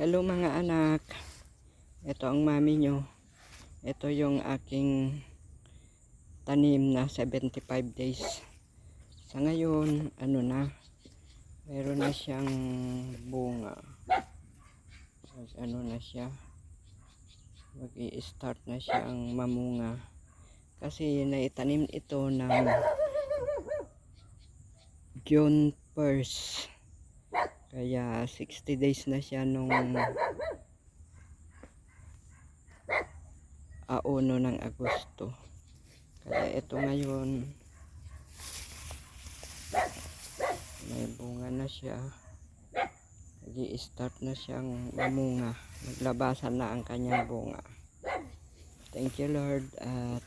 Hello mga anak. Ito ang mami nyo. Ito yung aking tanim na 75 days. Sa ngayon, meron na siyang bunga. Na siya. Mag-i-start na siyang mamunga. Kasi naitanim ito ng June 1st. Kaya 60 days na siya nung auno ng Agosto. Kaya ito ngayon may bunga na siya. Nag-i-start na siyang mamunga. Naglabasan na ang kanyang bunga. Thank you Lord. At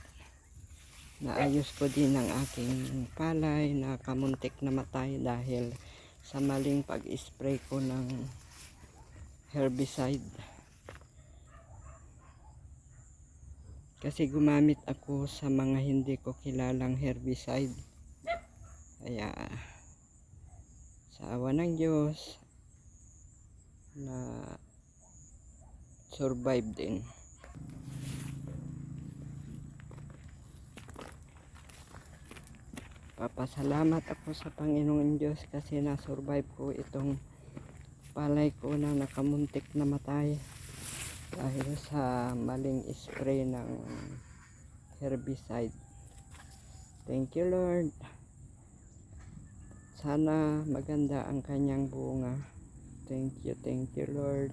naayos ko din ang aking palay na kamuntik na matay dahil sa maling pag-spray ko ng herbicide. Kasi gumamit ako sa mga hindi ko kilalang herbicide. Kaya sa awa ng Diyos na survive din. Papasalamat ako sa Panginoon Diyos kasi na-survive ko itong palay ko na nakamuntik na matay dahil sa maling spray ng herbicide. Thank you Lord. Sana maganda ang kanyang bunga. Thank you Lord.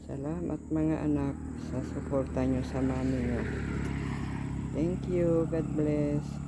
Salamat mga anak sa suporta nyo sa mami nyo. Thank you. God bless.